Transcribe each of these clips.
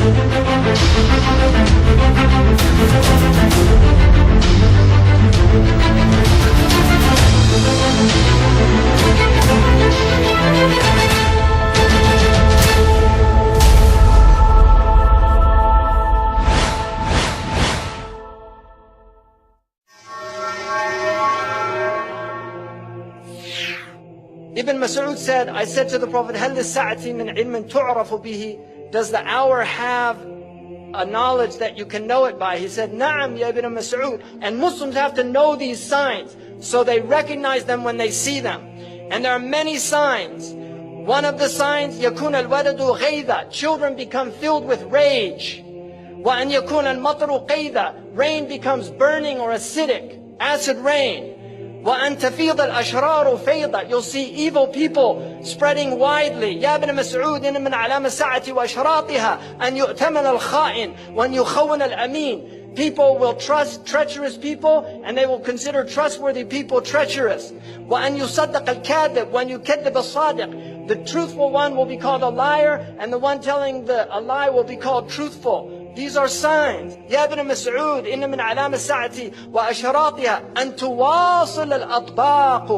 Ibn Mas'ud said, I said to the Prophet, هل للساعة من علم تعرف به? Does the hour have a knowledge that you can know it by? He said, نعم يا Ibn Mas'ud. And Muslims have to know these signs so they recognize them when they see them. And there are many signs. One of the signs, يكون الولد غيظا. Children become filled with rage. وأن يكون المطر قيظا. Rain becomes burning or acidic, acid rain. وأن تفيض الأشرار فيضا. You'll see evil people spreading widely. يا ابن مسعود إن من علامة الساعة وأشراطها أن يؤتمن الخائن وأن يخون الأمين. People will trust treacherous people and they will consider trustworthy people treacherous. وأن يصدق الكاذب وأن يكذب الصادق. The truthful one will be called a liar and the one telling a lie will be called truthful. These are signs. يا ابن مسعود إن من علامة الساعة وأشراطها أن تواصل الأطباق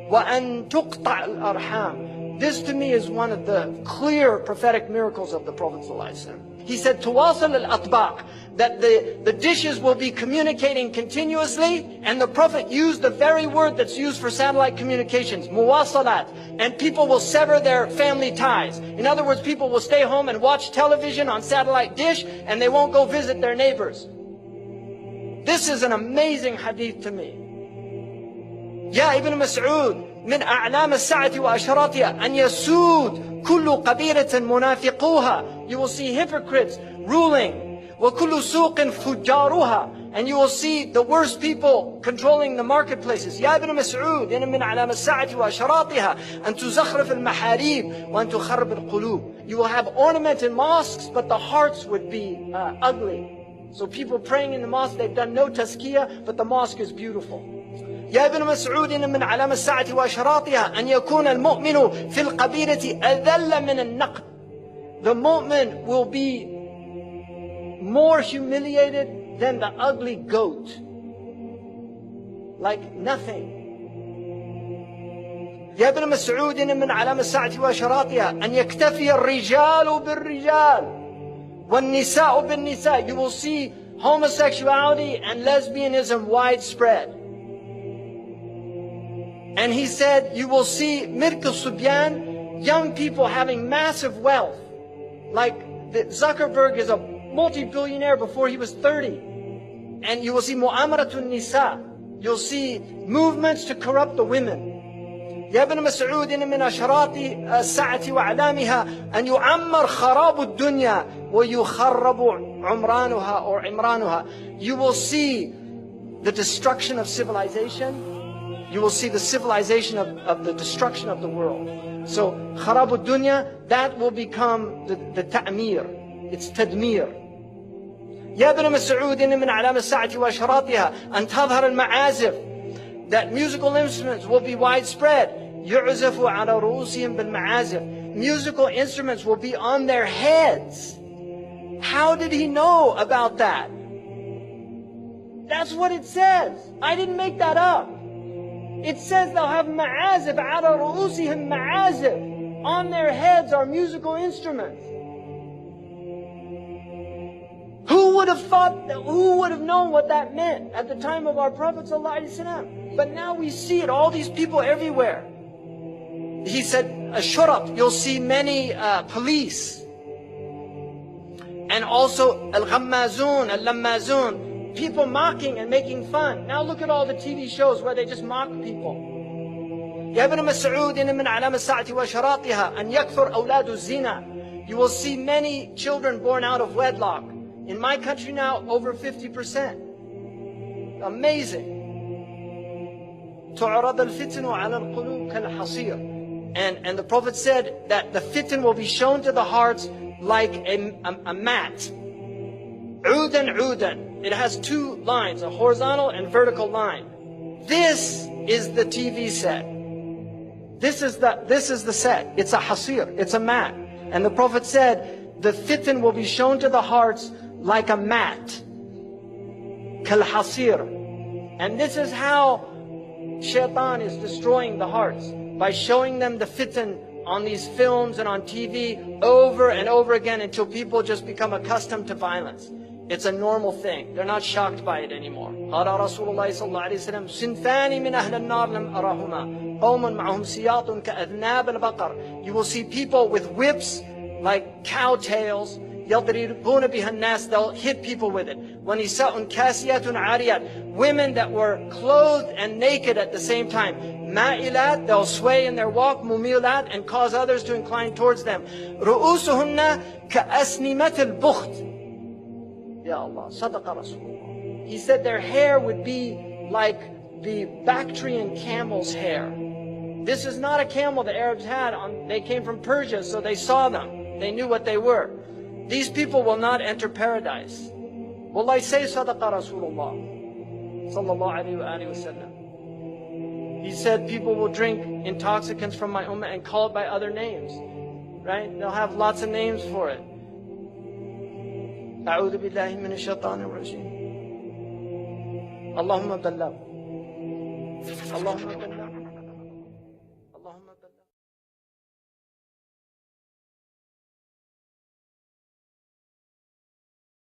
وأن تقطع الأرحام. This to me is one of the clear prophetic miracles of the Prophet ﷺ. He said, تواصل الأطباق, that the dishes will be communicating continuously, and the Prophet used the very word that's used for satellite communications, muwasalat, and people will sever their family ties. In other words, people will stay home and watch television on satellite dish, and they won't go visit their neighbors. This is an amazing hadith to me. Ya Ibn Mas'ud, من أعلام الساعة وأشراطها أن يسود كل قبيلة منافقوها. You will see hypocrites ruling. وكل سوق فجارها. And you will see the worst people controlling the marketplaces. يا ابن مسعود إن من علامة الساعة وأشراطها أن تزخرف المحاريب وأن تخرب القلوب. You will have ornamented mosques, but the hearts would be ugly. So people praying in the mosque, they've done no tazkiyah, but the mosque is beautiful. يا ابن مسعود إن من علامة الساعة وأشراطها أن يكون المؤمن في القبيلة أذل من النقد. The mu'min will be more humiliated than the ugly goat. Like nothing. يا ابن مسعود إن من علامة الساعة وأشراطها أن يكتفي الرجال بالرجال والنساء بالنساء. You will see homosexuality and lesbianism widespread. And he said, you will see Mirk al-Subyan, young people having massive wealth. Like Zuckerberg is a multi-billionaire before he was 30. And you will see Mu'amaratun Nisa. You'll see movements to corrupt the women. يا ابن مسعود إن من أشراط الساعة وأعلامها أن يعمر خراب الدنيا ويخرب عمرانها or عمرانها. You will see the destruction of civilization. You will see the civilization of the destruction of the world. So, خراب الدنيا, that will become the ta'mir. It's tadmir. يا ابن مسعود إن من علامة الساعة وأشراطها أن تظهر المعازف. That musical instruments will be widespread. يعزف على رؤوسهم بالمعازف. Musical instruments will be on their heads. How did he know about that? That's what it says. I didn't make that up. It says they'll have ma'azif, ala ru'usihim ma'azif. On their heads are musical instruments. Who would have thought, who would have known what that meant at the time of our Prophet ﷺ? But now we see it, all these people everywhere. He said, Ashurat, you'll see many police. And also, al-ghammazun, al-lammazun. People mocking and making fun. Now look at all the TV shows where they just mock people. يا ابن مسعود إن من علامة الساعة وأشراطها أن يكثر أولاد الزنا. You will see many children born out of wedlock. In my country now, over 50%. Amazing. تعرض الفتن على القلوب كالحصير. And the Prophet said that the fitan will be shown to the hearts like a mat. عودا عودا. It has two lines, a horizontal and vertical line. This is the TV set. This is the set. It's a hasir. It's a mat. And the Prophet said the fitan will be shown to the hearts like a mat. Kal-hasir. And this is how Shaitan is destroying the hearts, by showing them the fitan on these films and on TV over and over again until people just become accustomed to violence. It's a normal thing. They're not shocked by it anymore. قال رسول الله صلى الله عليه وسلم صنفان من أهل النار لم أرهما قوم معهم سياط كأذناب البقر. You will see people with whips like cow tails. يضربون بها الناس. They'll hit people with it. ونساء كاسيات عاريات. Women that were clothed and naked at the same time. مائلات. They'll sway in their walk. مميلات. And cause others to incline towards them. رؤوسهن كأسنمة البخت. Ya Allah, Sadaqa Rasulullah. He said their hair would be like the Bactrian camel's hair. This is not a camel the Arabs had. They came from Persia, so they saw them. They knew what they were. These people will not enter paradise. Wallahi, say Sadaqa Rasulullah sallallahu alayhi wa sallam. He said people will drink intoxicants from my ummah and call it by other names. Right? They'll have lots of names for it. أعوذ بالله من الشيطان الرجيم. اللهم بلغ. اللهم بلغ.